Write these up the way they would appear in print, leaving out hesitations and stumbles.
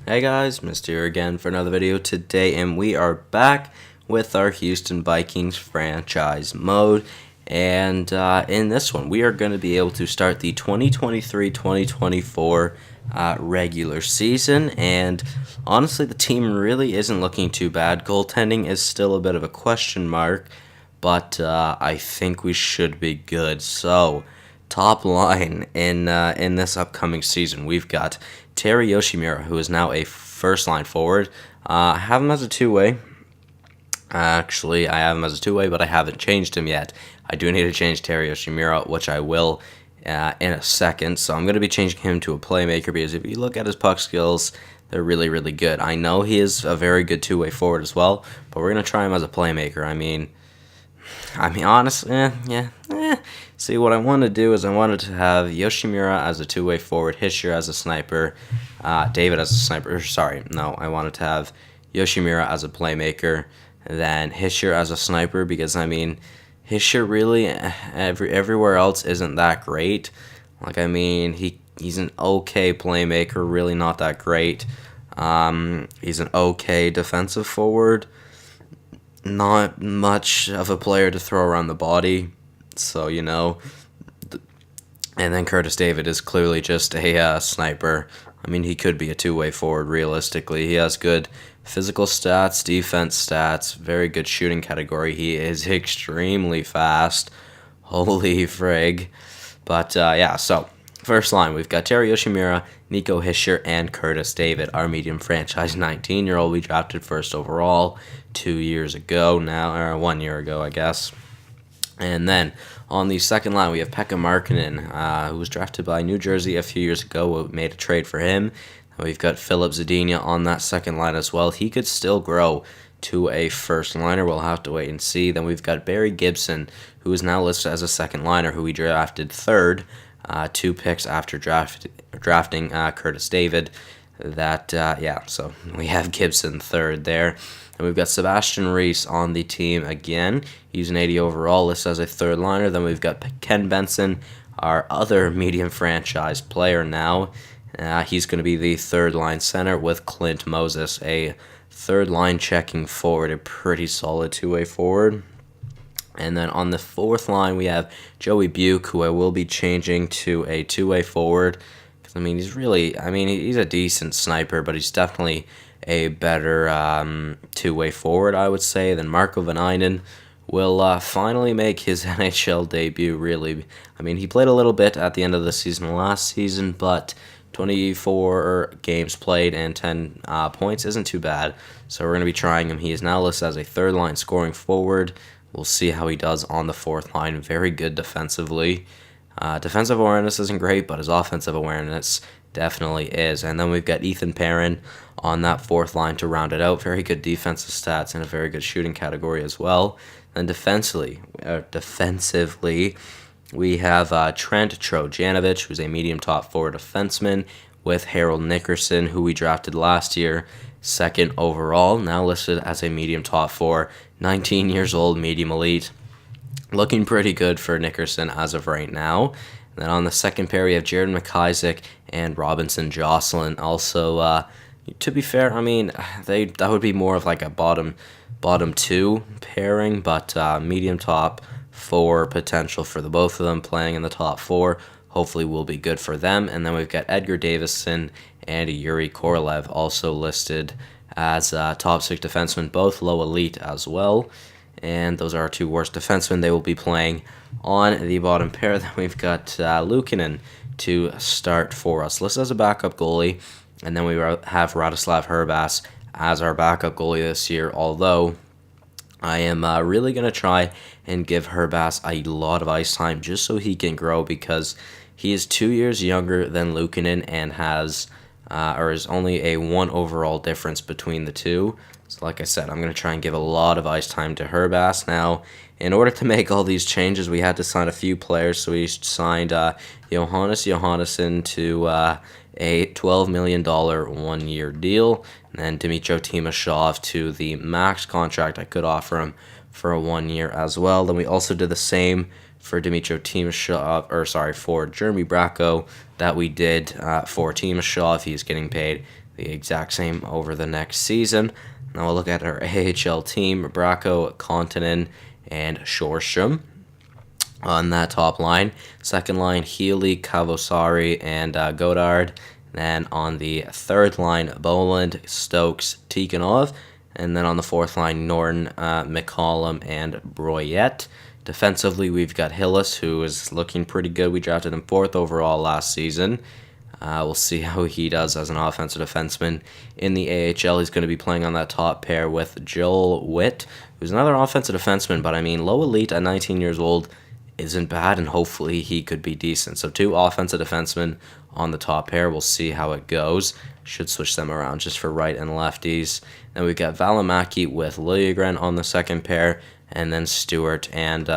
Hey guys, Mr. here again for another video today, and we are back with our Houston Vikings franchise mode. And in this one, we are going to be able to start the 2023-2024 regular season. And honestly, the team really isn't looking too bad. Goaltending is still a bit of a question mark, but I think we should be good. So, top line in this upcoming season, we've got Terry Yoshimura, who is now a first-line forward. I have him as a two-way. Actually, I have him as a two-way, but I haven't changed him yet. I do need to change Terry Yoshimura, which I will in a second. So I'm going to be changing him to a playmaker because if you look at his puck skills, they're really, really good. I know he is a very good two-way forward as well, but we're going to try him as a playmaker. I mean, honestly, See, what I want to do is I wanted to have Yoshimura as a two-way forward, Hischier as a sniper, David as a sniper. Sorry, no, I wanted to have Yoshimura as a playmaker, then Hischier as a sniper, because, I mean, Hischier really, everywhere else isn't that great. Like, I mean, he's an okay playmaker, really not that great. He's an okay defensive forward. Not much of a player to throw around the body, so and then Curtis David is clearly just a sniper. I mean, he could be a two-way forward realistically. He has good physical stats, defense stats, very good shooting category. He is extremely fast. Holy frig. But so first line, we've got Terry Yoshimura, Nico Hischier, and Curtis David, our medium franchise 19-year-old we drafted first overall 2 years ago now, or 1 year ago, I guess. And then on the second line, we have Pekka Markkanen, who was drafted by New Jersey a few years ago. We made a trade for him. And we've got Philip Zadina on that second line as well. He could still grow to a first liner. We'll have to wait and see. Then we've got Barry Gibson, who is now listed as a second liner, who we drafted third, 2 picks after drafting Curtis David. So we have Gibson third there. And we've got Sebastian Reese on the team again. He's an 80 overall, listed as a third liner. Then we've got Ken Benson, our other medium franchise player now. He's going to be the third line center with Clint Moses, a third line checking forward, a pretty solid two-way forward. And then on the fourth line, we have Joey Buick, who I will be changing to a two-way forward. Because, I mean, he's a decent sniper, but he's definitely a better two-way forward, I would say, than Marco Vanainen. Will finally make his NHL debut, really. I mean, he played a little bit at the end of the season last season, but 24 games played and 10 points isn't too bad. So we're going to be trying him. He is now listed as a third-line scoring forward. We'll see how he does on the fourth line. Very good defensively. Defensive awareness isn't great, but his offensive awareness definitely is. And then we've got Ethan Perrin on that fourth line to round it out. Very good defensive stats and a very good shooting category as well. And defensively, we have Trent Trojanovic, who's a medium top forward defenseman, with Harold Nickerson, who we drafted last year, second overall, now listed as a medium top four, 19 years old, medium elite. Looking pretty good for Nickerson as of right now. And then on the second pair, we have Jared McIsaac and Robinson Jocelyn. Also, to be fair, I mean, that would be more of like a bottom two pairing, but medium top four potential for the both of them playing in the top four. Hopefully will be good for them. And then we've got Edgar Davison and Yuri Korolev also listed as top 6 defensemen, both low elite as well. And those are our 2 worst defensemen. They will be playing on the bottom pair. Then we've got Luukkonen to start for us, listed as a backup goalie. And then we have Radoslav Hrbass as our backup goalie this year, although I am really going to try and give Hrbass a lot of ice time just so he can grow, because he is 2 years younger than Luukkonen and is only a 1 overall difference between the two. So like I said, I'm going to try and give a lot of ice time to Hrbass. Now, in order to make all these changes, we had to sign a few players. So we signed Johannes Johannesson to a $12 million 1-year deal. And then Dmytro Timashov to the max contract I could offer him for a 1 year as well. Then we also did the same for Dmytro Timashov, for Jeremy Bracco that we did for Timashov. He's getting paid the exact same over the next season. Now we'll look at our AHL team: Bracco, Kontanen, and Shorstrom on that top line. Second line, Healy, Kavosari, and Godard. Then on the third line, Boland, Stokes, Tikhonov. And then on the fourth line, Norton, McCollum, and Broyette. Defensively, we've got Hillis, who is looking pretty good. We drafted him 4th overall last season. We'll see how he does as an offensive defenseman in the AHL. He's going to be playing on that top pair with Joel Witt, who's another offensive defenseman, but I mean, low elite at 19 years old isn't bad, and hopefully he could be decent. So 2 offensive defensemen on the top pair. We'll see how it goes. Should switch them around just for right and lefties. Then we've got Valimaki with Liljegren on the second pair, and then Stewart and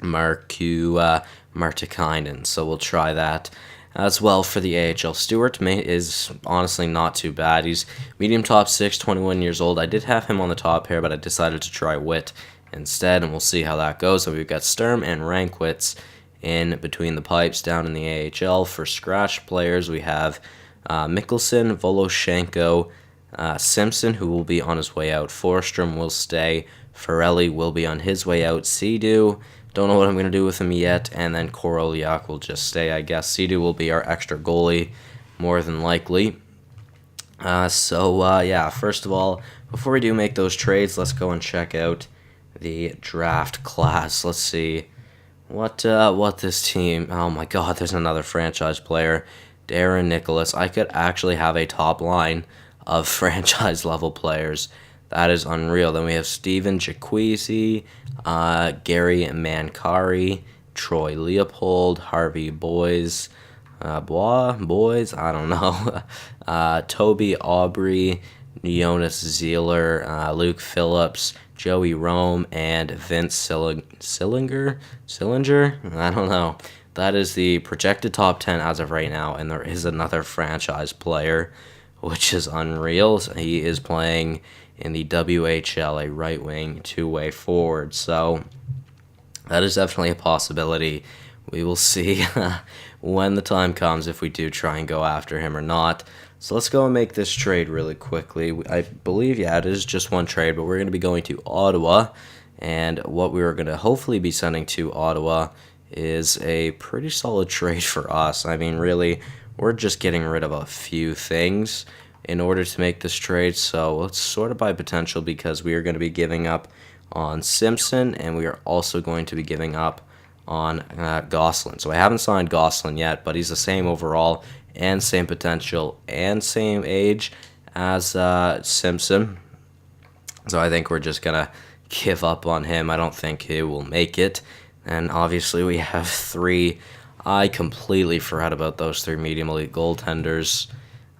Martikainen. So we'll try that as well for the AHL. Stewart is honestly not too bad. He's medium top 6, 21 years old. I did have him on the top pair, but I decided to try Witt instead, and we'll see how that goes. So we've got Sturm and Rankwitz in between the pipes down in the AHL. For scratch players, we have Mikkelsen, Voloshenko, Simpson, who will be on his way out. Forstrom will stay. Ferrelli will be on his way out. Sea-Doo, don't know what I'm going to do with him yet. And then Koroliak will just stay, I guess. Sea-Doo will be our extra goalie, more than likely. Yeah, first of all, before we do make those trades, let's go and check out the draft class. Let's see what this team... Oh my god, there's another franchise player. Darren Nicholas. I could actually have a top line of franchise-level players. That is unreal. Then we have Steven Jacquizzi, Gary Mancari, Troy Leopold, Harvey Boys, I don't know, Toby Aubrey, Jonas Zieler, Luke Phillips, Joey Rome, and Vince Sillinger? I don't know. That is the projected top 10 as of right now, and there is another franchise player, which is unreal. He is playing in the WHL, a right-wing, two-way forward, so that is definitely a possibility. We will see when the time comes if we do try and go after him or not. So let's go and make this trade really quickly. I believe, yeah, it is just one trade, but we're going to be going to Ottawa, and what we are going to hopefully be sending to Ottawa is a pretty solid trade for us. I mean, really, we're just getting rid of a few things in order to make this trade, so it's sort of by potential because we are going to be giving up on Simpson, and we are also going to be giving up on Gosselin. So I haven't signed Gosselin yet, but he's the same overall and same potential and same age as Simpson. So I think we're just going to give up on him. I don't think he will make it. And obviously we have 3. I completely forgot about those 3 medium elite goaltenders.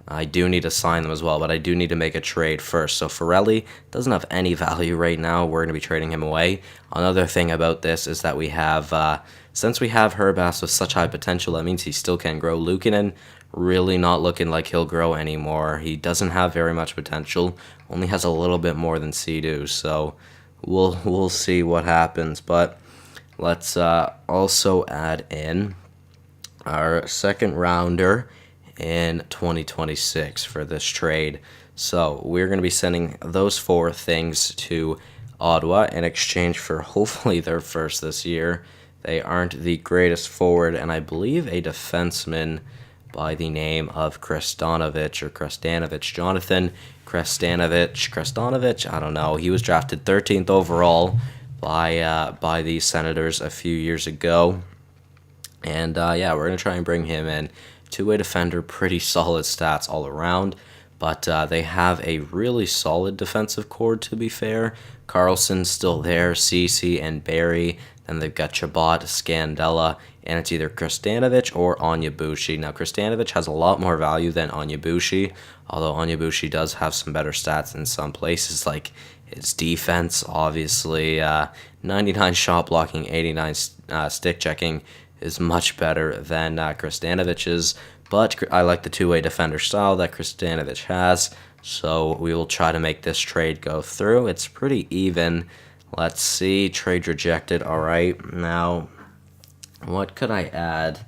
I do need to sign them as well, but I do need to make a trade first. So Ferrelli doesn't have any value right now. We're going to be trading him away. Another thing about this is that we have, since we have Herbass with such high potential, that means he still can grow. Luukkonen really not looking like he'll grow anymore. He doesn't have very much potential. Only has a little bit more than Sea-Doo. So we'll see what happens. But let's also add in our second rounder in 2026 for this trade. So we're going to be sending those 4 things to Ottawa in exchange for hopefully their first this year. They aren't the greatest forward, and I believe a defenseman by the name of Kristanovich, Jonathan Kristanovich, I don't know. He was drafted 13th overall by the Senators a few years ago. And yeah, we're going to try and bring him in. Two-way defender, pretty solid stats all around, but they have a really solid defensive core, to be fair. Carlson's still there, Cece and Barry. Then they've got Chabot, Scandella, and it's either Kristanovich or Onyebushi. Now, Kristanovich has a lot more value than Onyebushi, although Onyebushi does have some better stats in some places, like his defense, obviously. 99 shot blocking, 89 stick checking is much better than Kristanovich's, but I like the two-way defender style that Kristanovich has, so we will try to make this trade go through. It's pretty even. Let's see. Trade rejected. All right. Now, what could I add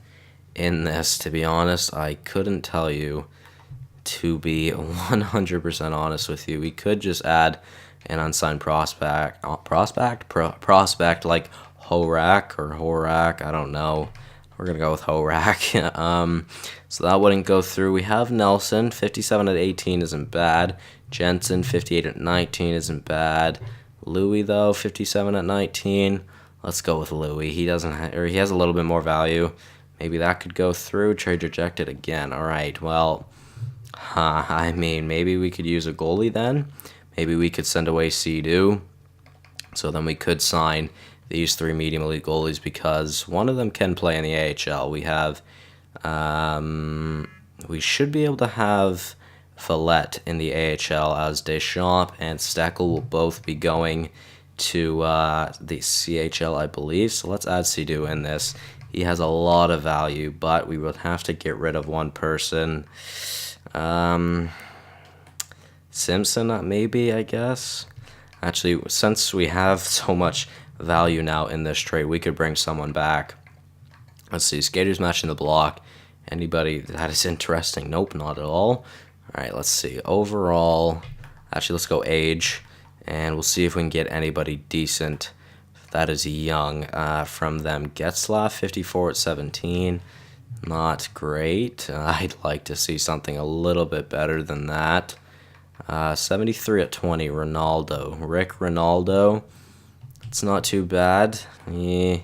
in this? To be honest, I couldn't tell you. To be 100% honest with you, we could just add an unsigned prospect like Horak. I don't know. We're gonna go with Horak. So that wouldn't go through. We have Nelson, 57 at 18 isn't bad. Jensen, 58 at 19 isn't bad. Louis though, 57 at 19. Let's go with Louis. He doesn't, or he has a little bit more value. Maybe that could go through. Trade rejected again. All right. Well, I mean, maybe we could use a goalie then. Maybe we could send away Sea-Doo. So then we could sign these 3 medium elite goalies because one of them can play in the AHL. We have, we should be able to have Follett in the AHL as Deschamps and Steckel will both be going to the CHL, I believe. So let's add Sea-Doo in this. He has a lot of value, but we would have to get rid of one person. Simpson, maybe, I guess. Actually, since we have so much value now in this trade, we could bring someone back. Let's see, skaters matching the block. Anybody that is interesting? Nope, not at all. All right, let's see. Overall, actually, let's go age, and we'll see if we can get anybody decent that is young from them. Getzlaff, 54 at 17. Not great. I'd like to see something a little bit better than that. 73 at 20, Ronaldo. Rick Ronaldo. It's not too bad. Yeah.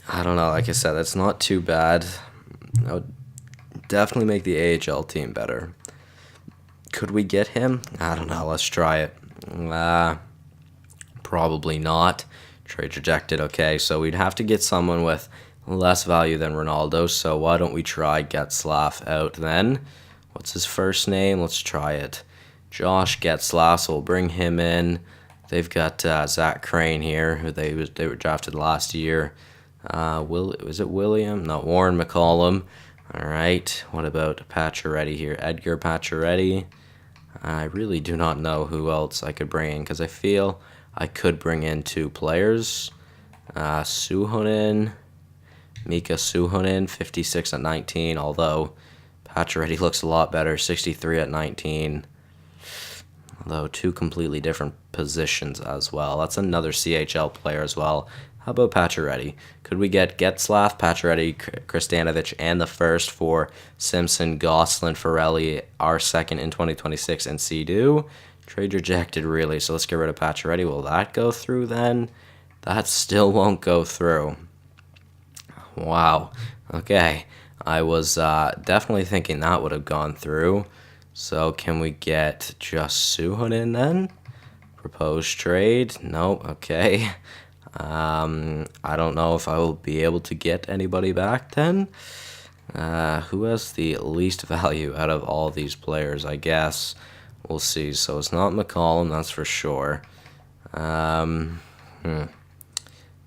I don't know. Like I said, it's not too bad. I would definitely make the AHL team better. Could we get him? I don't know. Let's try it. Probably not. Trade rejected. Okay, so we'd have to get someone with less value than Ronaldo. So why don't we try Getzlaff out then? What's his first name? Let's try it. Josh Getzlaff. So we'll bring him in. They've got Zach Crane here, who they were drafted last year. Was it William? No, Warren McCollum. All right. What about Pacioretty here? Edgar Pacioretty. I really do not know who else I could bring in because I feel I could bring in 2 players. Suhonen. Mika Suhonen, 56 at 19, although Pacioretty looks a lot better, 63 at 19. Although 2 completely different positions as well. That's another CHL player as well. How about Pacioretty? Could we get Getzlaff, Pacioretty, Kristanovic, and the first for Simpson, Gosselin, Forelli, our second in 2026, and Sea-Doo? Trade rejected, really. So let's get rid of Pacioretty. Will that go through then? That still won't go through. Wow. Okay. I was definitely thinking that would have gone through. So can we get just Suhonen then? Proposed trade? Nope. Okay. I don't know if I will be able to get anybody back then. Who has the least value out of all these players, I guess? We'll see. So it's not McCollum, that's for sure.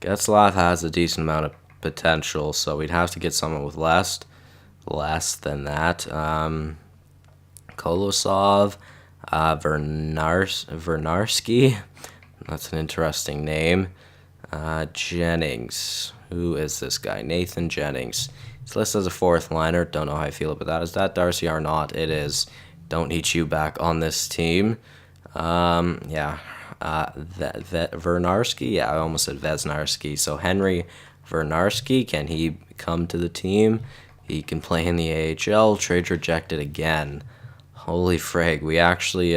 Getzlaff has a decent amount of potential, so we'd have to get someone with less than that. Kolosov, Vernarski, that's an interesting name. Jennings, who is this guy? Nathan Jennings. He's listed as a 4th liner. Don't know how I feel about that. Is that Darcy or not? It is. Don't need you back on this team. Yeah. Vernarski? Yeah, I almost said Vesnarski. So Henry Vernarski, can he come to the team? He can play in the AHL. Trade rejected again. Holy frig. We actually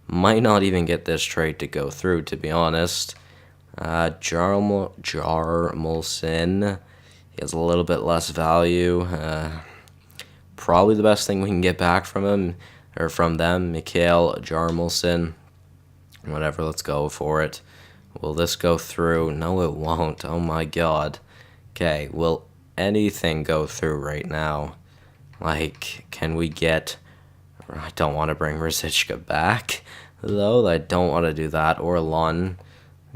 might not even get this trade to go through, to be honest. Jarmelson. He has a little bit less value. Probably the best thing we can get back from him, or from them, Mikhail Jarmelson. Whatever, let's go for it. Will this go through? No, it won't. Oh my god. Okay, will anything go through right now? Like, can we get... I don't want to bring Rosichka back, though. I don't want to do that. Or Lon.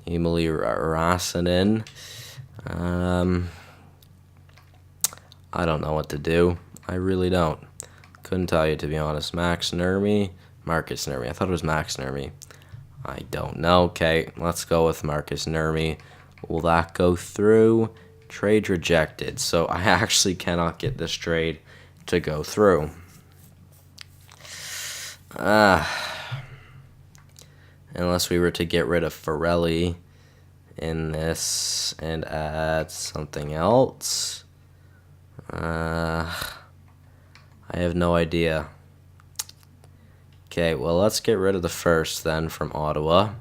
Emily Rasanen. I don't know what to do. I really don't. Couldn't tell you, to be honest. Marcus Nurmi. I thought it was Max Nurmi. I don't know. Okay, let's go with Marcus Nurmi. Will that go through? Trade rejected. So I actually cannot get this trade to go through. Unless we were to get rid of Forelli in this and add something else. I have no idea. Okay, well, let's get rid of the first then from Ottawa.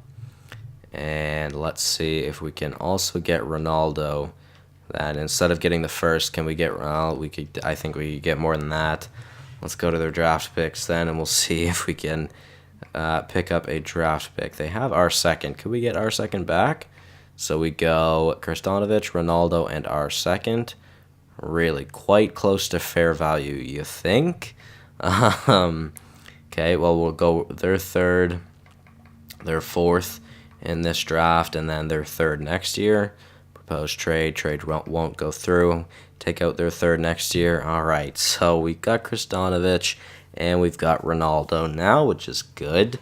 And let's see if we can also get Ronaldo. Then instead of getting the first, can we get Ronaldo? I think we could get more than that. Let's go to their draft picks then, and we'll see if we can pick up a draft pick. They have our second. Could we get our second back? So we go Kristanovic, Ronaldo, and our second. Really quite close to fair value, you think? Okay, well, we'll go their third, their fourth in this draft, and then their third next year. Proposed trade won't go through. Take out their third next year. All right, so we've got Kristanovic and we've got Ronaldo now, which is good.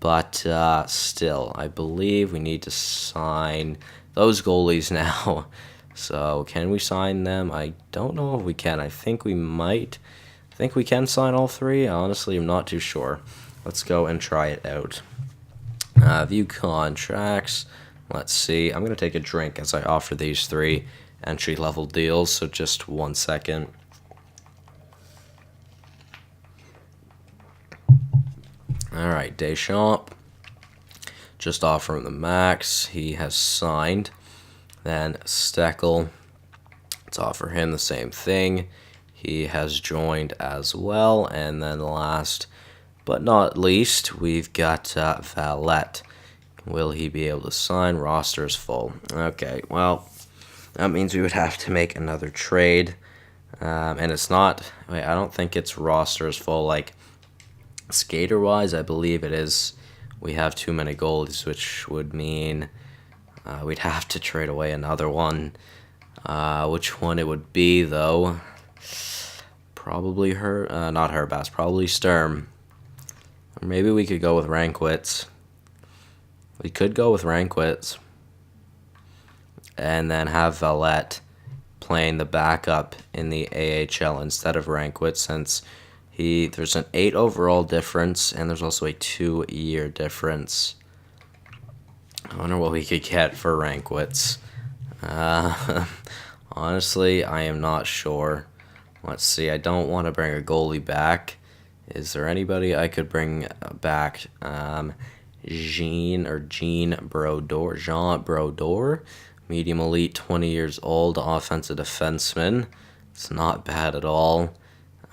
But still, I believe we need to sign those goalies now. So can we sign them? I don't know if we can. I think we might. I think we can sign all three. Honestly, I'm not too sure. Let's go and try it out. View contracts. Let's see. I'm going to take a drink as I offer these three entry-level deals, so just 1 second. All right, Deschamps. Just offer him the max. He has signed. Then Steckel. Let's offer him the same thing. He has joined as well. And then last but not least, we've got Valette. Will he be able to sign? Roster is full. Okay, well, that means we would have to make another trade. And it's not, I don't think it's roster is full. Like, skater-wise, I believe it is. We have too many goalies, which would mean we'd have to trade away another one. Which one it would be, though? Probably not Herbass, probably Sturm. Or maybe we could go with Rankwitz. We could go with Rankwitz and then have Valette playing the backup in the AHL instead of Rankwitz, since there's an 8 overall difference and there's also a 2-year difference. I wonder what we could get for Rankwitz. Honestly, I am not sure. Let's see. I don't want to bring a goalie back. Is there anybody I could bring back? Jean Brodeur, medium elite, 20 years old, offensive defenseman. It's not bad at all.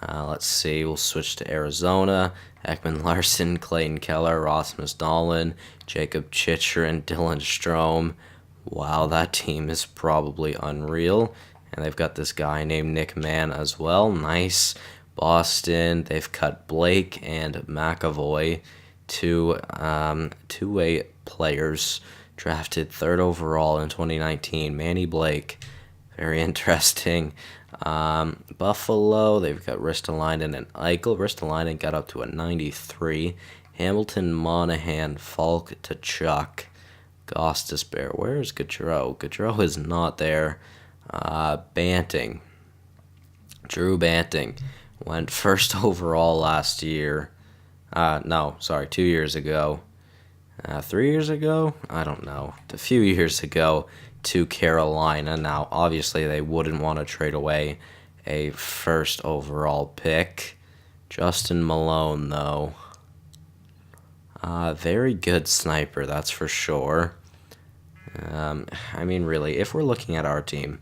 Let's see, we'll switch to Arizona. Ekman Larson, Clayton Keller, Rasmus Dahlin, Jacob Chychrun, Dylan Strome. Wow, that team is probably unreal. And they've got this guy named Nick Mann as well. Nice. Boston, they've cut Blake and McAvoy, two-way players drafted 3rd overall in 2019. Manny Blake, very interesting. Buffalo, they've got Ristolainen and Eichel. Ristolainen got up to a 93. Hamilton, Monahan, Falk, Tkachuk, Gostisbehere. Where's Gaudreau? Gaudreau is not there. Banting. Drew Banting went 1st overall last year. 2 years ago. 3 years ago? I don't know. A few years ago to Carolina. Now, obviously, they wouldn't want to trade away a 1st overall pick. Justin Malone, though. Very good sniper, that's for sure. Really, if we're looking at our team,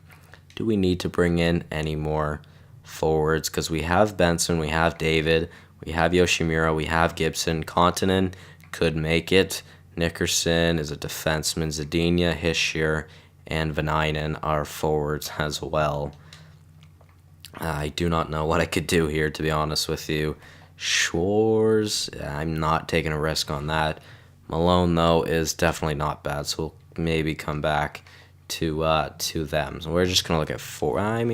do we need to bring in any more forwards? Because we have Benson, we have David, we have Yoshimura, we have Gibson. Kontanen could make it. Nickerson is a defenseman. Zadina, Hischier, and Vanainen are forwards as well. I do not know what I could do here, to be honest with you. Schwartz, I'm not taking a risk on that. Malone, though, is definitely not bad, so we'll maybe come back to them. So we're just going to look at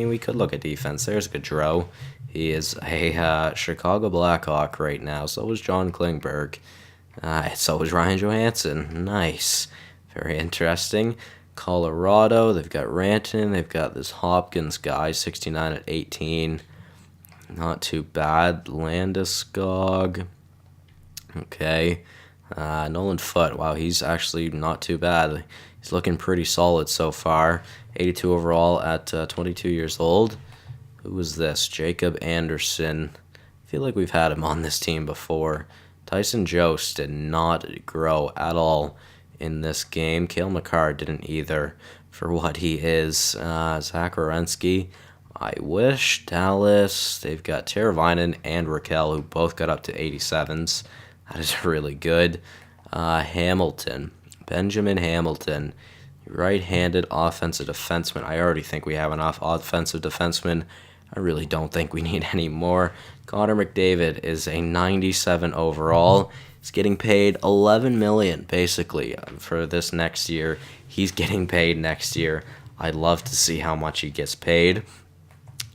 we could look at defense. There's Gaudreau. He is a Chicago Blackhawk right now. So is John Klingberg. So is Ryan Johansson. Nice. Very interesting. Colorado, they've got Rantanen. They've got this Hopkins guy, 69 at 18. Not too bad. Landeskog. Okay. Nolan Foote, wow, he's actually not too bad. He's looking pretty solid so far. 82 overall at 22 years old. Who was this? Jacob Anderson. I feel like we've had him on this team before. Tyson Jost did not grow at all in this game. Cale Makar didn't either for what he is. Zach Werenski, I wish. Dallas, they've got Teravainen and Raquel, who both got up to 87s. That is really good. Hamilton, Benjamin Hamilton, right-handed offensive defenseman. I already think we have enough offensive defensemen. I really don't think we need any more. Connor McDavid is a 97 overall. He's getting paid $11 million basically for this next year. He's getting paid next year. I'd love to see how much he gets paid.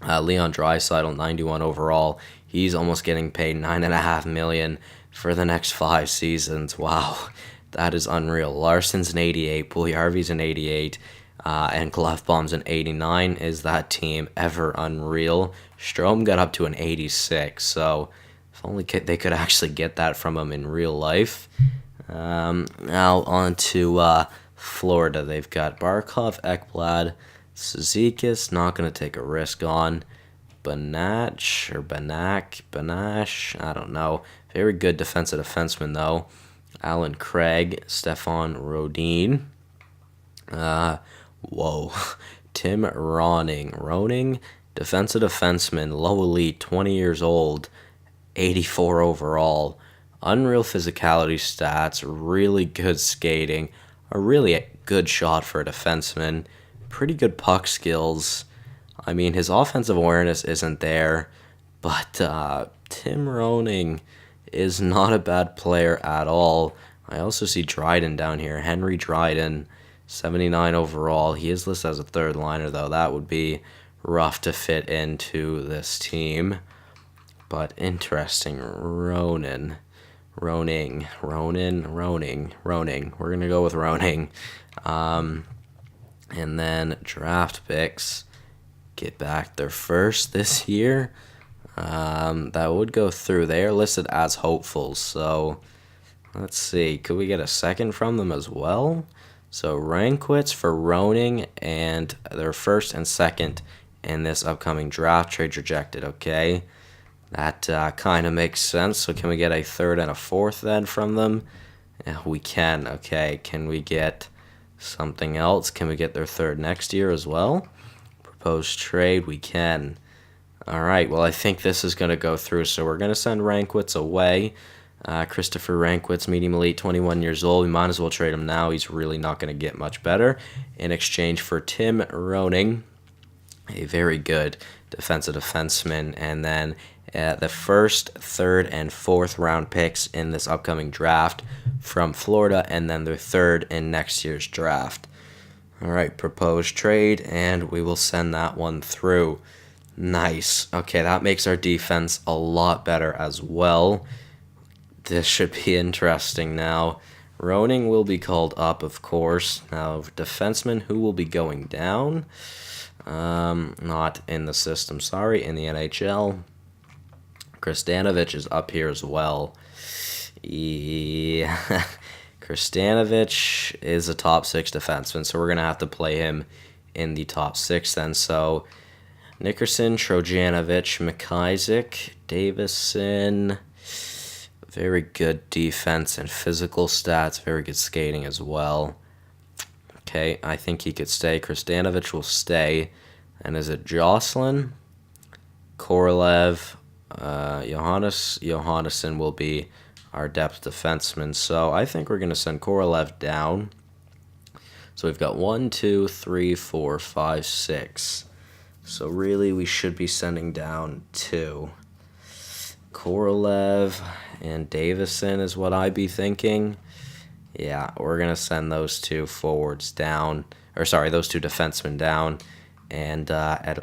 Leon Draisaitl, 91 overall. He's almost getting paid $9.5 million for the next 5 seasons. Wow, that is unreal. Larson's an 88, Puljujarvi's an 88, and Glove-Bomb's an 89. Is that team ever unreal? Strome got up to an 86, so if only they could actually get that from him in real life. Now on to Florida. They've got Barkov, Ekblad, Cizikas, not going to take a risk on. Banach, I don't know. Very good defensive defenseman, though. Alan Craig, Stefan Rodin. Tim Roning, defensive defenseman, low elite, 20 years old, 84 overall. Unreal physicality stats, really good skating, a really good shot for a defenseman, pretty good puck skills. I mean, his offensive awareness isn't there, but Tim Roning is not a bad player at all. I also see Dryden down here, Henry Dryden, 79 overall. He is listed as a third liner, though. That would be rough to fit into this team. But interesting. Roning. We're going to go with Roning. And then draft picks. Get back their first this year. That would go through. They are listed as hopefuls, so let's see. Could we get a second from them as well? So Rankwitz for Roning and their first and second in this upcoming draft. Trade rejected, okay. That kind of makes sense. So can we get a third and a fourth then from them? Yeah, we can. Okay, can we get something else? Can we get their third next year as well? Proposed trade, we can. All right, well, I think this is going to go through, so we're going to send Rankwitz away. Christopher Rankwitz, medium elite, 21 years old. We might as well trade him now. He's really not going to get much better. In exchange for Tim Roning, a very good defensive defenseman, and then the first, third, and fourth round picks in this upcoming draft from Florida, and then their third in next year's draft. All right, proposed trade, and we will send that one through. Nice. Okay, that makes our defense a lot better as well. This should be interesting now. Roning will be called up, of course. Now, defenseman, who will be going down? Not in the system, sorry, in the NHL. Kristanovich is up here as well. Yeah. Kristanovich is a top 6 defenseman, so we're going to have to play him in the top 6 then. So, Nickerson, Trojanovic, McIsaac, Davison. Very good defense and physical stats. Very good skating as well. Okay, I think he could stay. Kristanovich will stay. And is it Jocelyn? Korolev, Johannesson will be our depth defenseman. So I think we're going to send Korolev down. So we've got 1, 2, 3, 4, 5, 6. So really we should be sending down 2. Korolev and Davison is what I'd be thinking. Yeah, we're going to send those 2 forwards down. Or sorry, those 2 defensemen down. And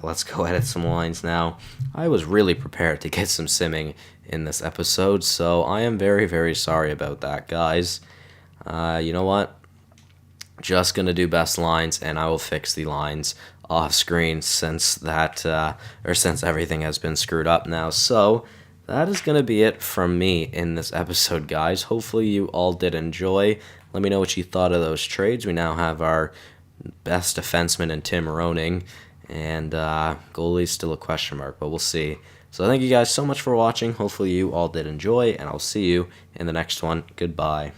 let's go edit some lines now. I was really prepared to get some simming in this episode, so I am very, very sorry about that, guys. You know what? Just going to do best lines, and I will fix the lines off screen since everything has been screwed up now. So that is going to be it from me in this episode, guys. Hopefully, you all did enjoy. Let me know what you thought of those trades. We now have our best defenseman in Tim Roning, and goalie's still a question mark, but we'll see. So thank you guys so much for watching. Hopefully, you all did enjoy, and I'll see you in the next one. Goodbye.